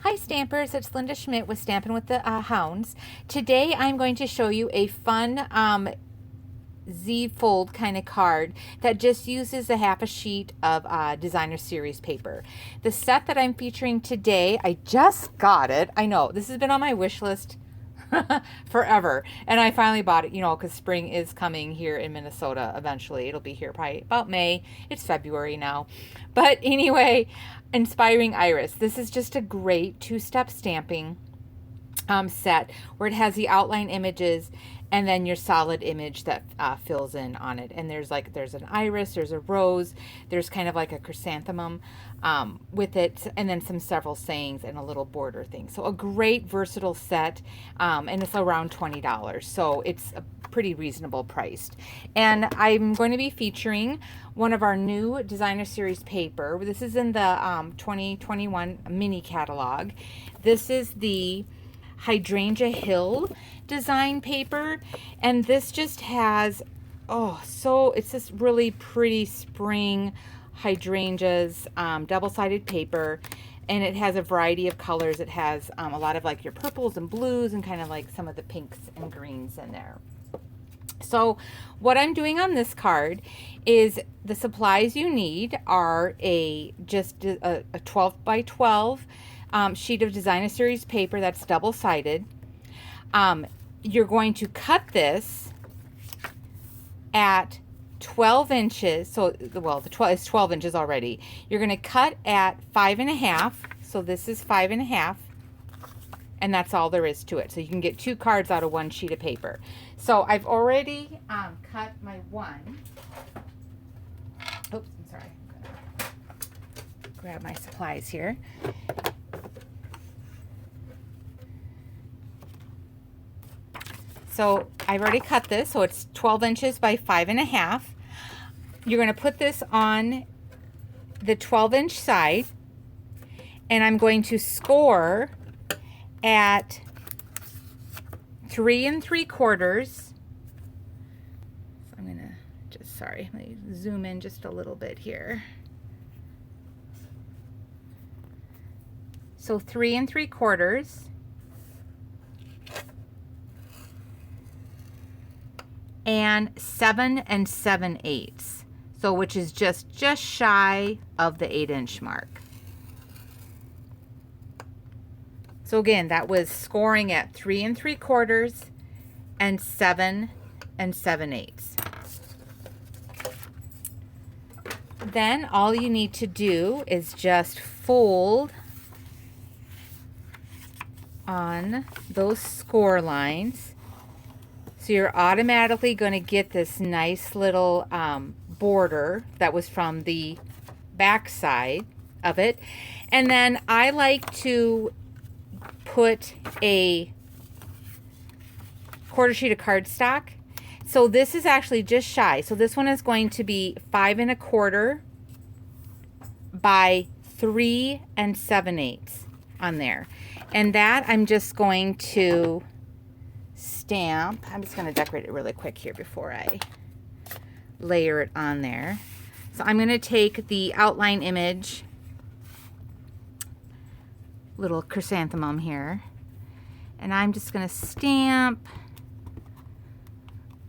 Hi Stampers, it's Linda Schmidt with Stampin' with the Hounds. Today I'm going to show you a fun Z-fold kind of card that just uses a half a sheet of designer series paper. The set that I'm featuring today, I just got it. I know, this has been on my wish list forever, and I finally bought it, you know, because spring is coming here in Minnesota eventually. It'll be here probably about May. It's February now. But anyway, Inspiring Iris. This is just a great two-step stamping set where it has the outline images and then your solid image that fills in on it. And there's an iris, there's a rose, there's kind of like a chrysanthemum with it, and then several sayings and a little border thing. So a great versatile set, and it's around $20. So it's a pretty reasonable priced. And I'm going to be featuring one of our new designer series paper. This is in the 2021 mini catalog. This is the Hydrangea Hill design paper, and this just has it's this really pretty spring hydrangeas, double-sided paper, and it has a variety of colors. It has a lot of like your purples and blues and kind of like some of the pinks and greens in there. So what I'm doing on this card is the supplies you need are just a 12 by 12 sheet of designer series paper that's double-sided. You're going to cut this at 12 inches. So, well, it's 12 inches already. You're going to cut at 5.5. So this is 5.5. And that's all there is to it. So you can get 2 cards out of 1 sheet of paper. So I've already cut my one. Oops, I'm sorry. I'm gonna grab my supplies here. So I've already cut this, so it's 12 inches by 5.5. You're going to put this on the 12-inch side, and I'm going to score at 3 3/4. So I'm going to let me zoom in just a little bit here. So 3 3/4. And 7 7/8, so which is just shy of the 8-inch mark. So again, that was scoring at 3 3/4 and 7 7/8. Then all you need to do is just fold on those score lines. So you're automatically going to get this nice little border that was from the back side of it. And then I like to put a 1/4 sheet of cardstock. So this is actually just shy. So this one is going to be 5 1/4 by 3 7/8 on there. And that I'm just going to stamp. I'm just going to decorate it really quick here before I layer it on there. So I'm going to take the outline image, little chrysanthemum here, and I'm just going to stamp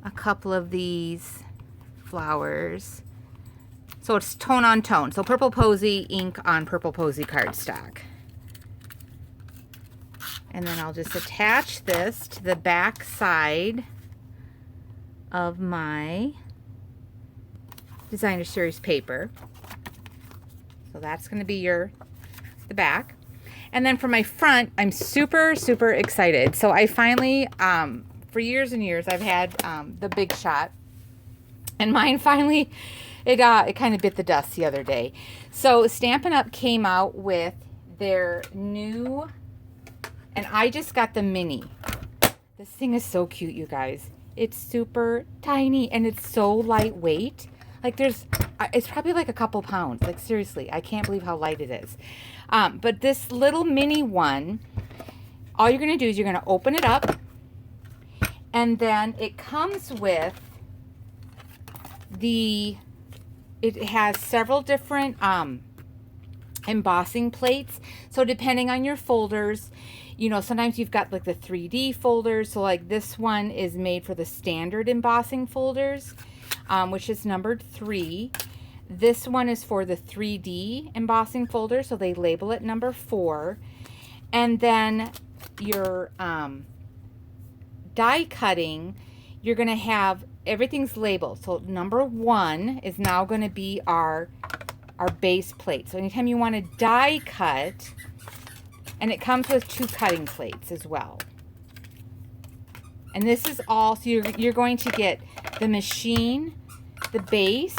a couple of these flowers. So it's tone on tone. So Purple Posy ink on Purple Posy cardstock. And then I'll just attach this to the back side of my designer series paper. So that's going to be the back. And then for my front, I'm super, super excited. So I finally, for years and years, I've had the Big Shot. And mine finally, it kind of bit the dust the other day. So Stampin' Up! Came out with their new... And I just got the mini. This thing is so cute, you guys. It's super tiny and it's so lightweight. Like it's probably like a couple pounds. Like seriously, I can't believe how light it is. But this little mini one, all you're gonna do is you're gonna open it up, and then it comes with it has several different embossing plates. So depending on your folders, you know, sometimes you've got like the 3D folders. So like this one is made for the standard embossing folders, which is numbered 3. This one is for the 3D embossing folder, so they label it number 4. And then your die cutting, you're going to have everything's labeled. So number 1 is now going to be our base plate. So anytime you want to die cut, and it comes with 2 cutting plates as well. And this is all, so you're going to get the machine, the base,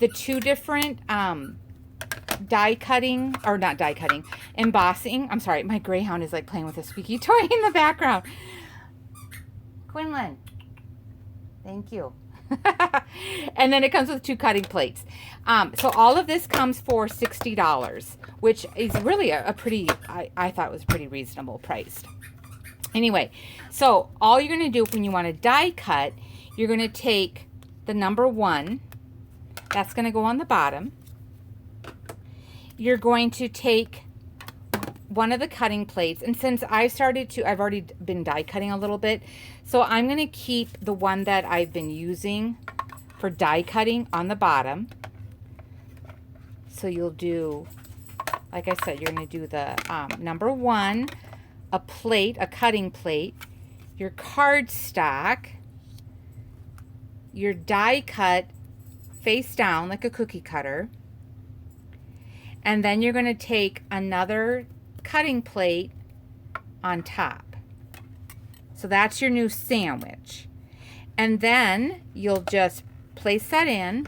the 2 different die cutting, or not die cutting, embossing. I'm sorry, my Greyhound is like playing with a squeaky toy in the background. Quinlan, thank you. And then it comes with 2 cutting plates. So all of this comes for $60, which is really a pretty, I thought was pretty reasonable priced. Anyway, so all you're going to do when you want to die cut, you're going to take the number 1. That's going to go on the bottom. You're going to take one of the cutting plates, and since I've already been die cutting a little bit, so I'm going to keep the one that I've been using for die cutting on the bottom. So you'll do, like I said, you're going to do the number 1, a plate, a cutting plate, your cardstock, your die cut face down like a cookie cutter, and then you're going to take another cutting plate on top. So that's your new sandwich. And then you'll just place that in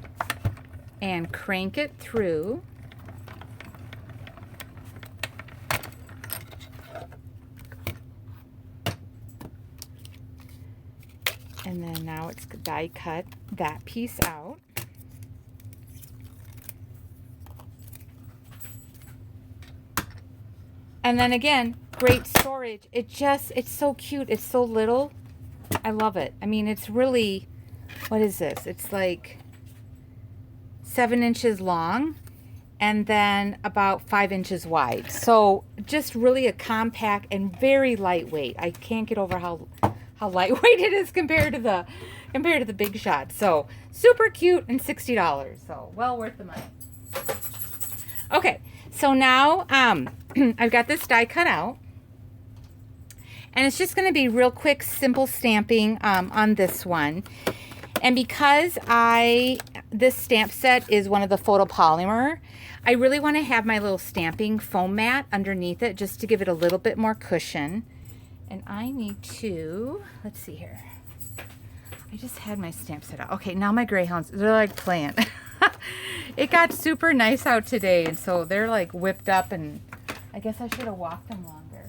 and crank it through. And then now it's die cut that piece out. And then again, great storage. It's so cute. It's so little. I love it. I mean, it's really, what is this? It's like 7 inches long and then about 5 inches wide. So just really a compact and very lightweight. I can't get over how lightweight it is compared to the Big Shot. So super cute and $60. So well worth the money. Okay, so now I've got this die cut out, and it's just going to be real quick, simple stamping on this one. And because this stamp set is one of the photopolymer, I really want to have my little stamping foam mat underneath it just to give it a little bit more cushion. And I need to, let's see here. I just had my stamp set out. Okay, now my Greyhounds, they're like playing. It got super nice out today, and so they're like whipped up, and I guess I should have walked them longer.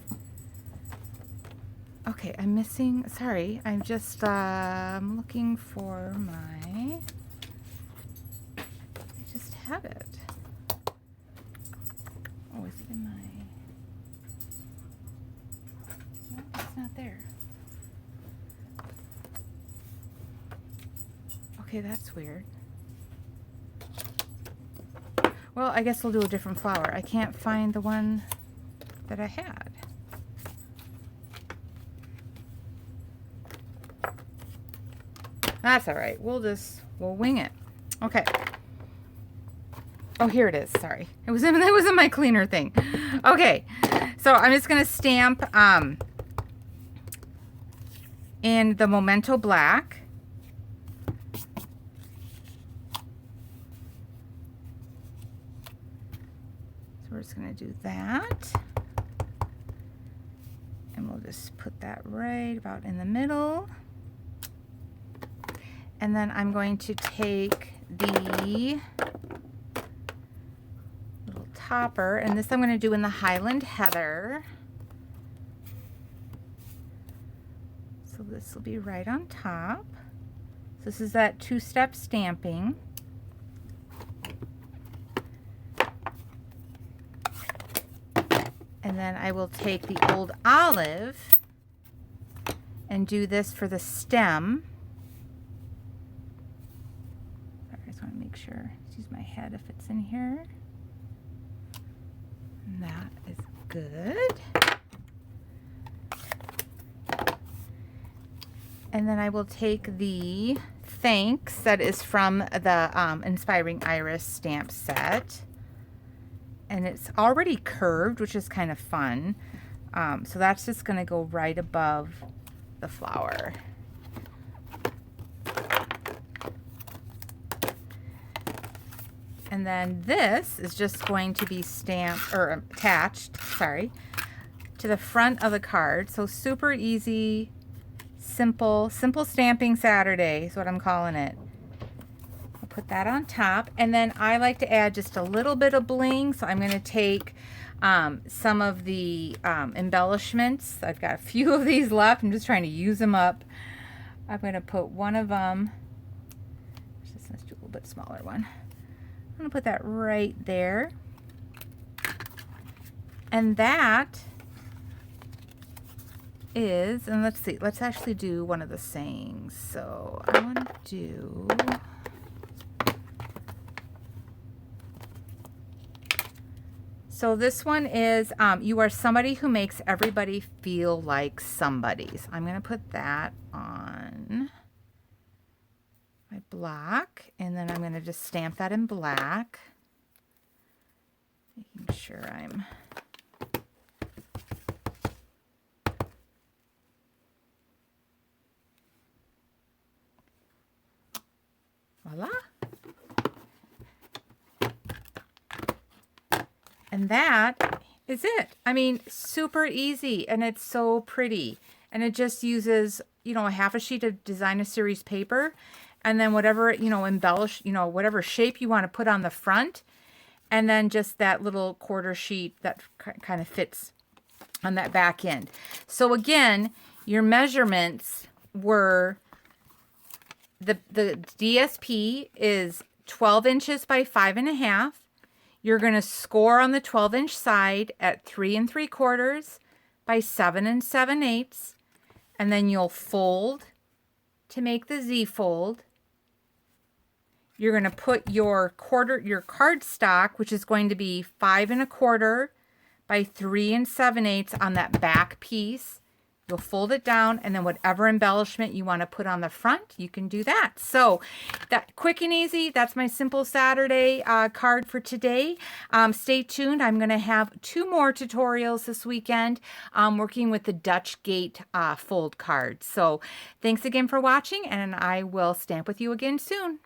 Okay, I'm missing, sorry, I'm just I'm looking for my, I just had it. Oh, is it in my, no, it's not there. Okay, that's weird. Well, I guess we'll do a different flower. I can't find the one that I had. That's all right. We'll wing it. Okay. Oh, here it is. Sorry. It was in my cleaner thing. Okay. So I'm just going to stamp in the Memento Black. We're just going to do that, and we'll just put that right about in the middle. And then I'm going to take the little topper, and this I'm going to do in the Highland Heather. So this will be right on top. So this is that 2-step stamping. And then I will take the Old Olive and do this for the stem. Sorry, I just want to make sure. Let's use my head if it's in here. good. And then I will take the thanks that is from the Inspiring Iris stamp set. And it's already curved, which is kind of fun. So that's just going to go right above the flower. And then this is just going to be stamped or attached, sorry, to the front of the card. So super easy, simple stamping Saturday is what I'm calling it. I'll put that on top. And then I like to add just a little bit of bling. So I'm going to take some of the embellishments. I've got a few of these left. I'm just trying to use them up. I'm going to put one of them, let's do a little bit smaller one. I'm going to put that right there. And that is, and let's see, let's actually do one of the sayings. So I want to do, so this one is, you are somebody who makes everybody feel like somebody. So I'm going to put that on my block, and then I'm going to just stamp that in black, making sure I'm voila. And that is it. I mean, super easy, and it's so pretty, and it just uses, you know, a half a sheet of Designer Series paper, and then whatever, you know, embellish, you know, whatever shape you want to put on the front, and then just that little quarter sheet that kind of fits on that back end. So again, your measurements were, the DSP is 12 inches by 5.5. You're going to score on the 12-inch side at 3 3/4 by 7 7/8, and then you'll fold to make the Z fold. You're going to put your cardstock, which is going to be 5 1/4 by 3 7/8 on that back piece. You'll fold it down, and then whatever embellishment you want to put on the front, you can do that. So that quick and easy, that's my Simple Saturday card for today. Stay tuned. I'm going to have 2 more tutorials this weekend working with the Dutch Gate fold card. So thanks again for watching, and I will stamp with you again soon.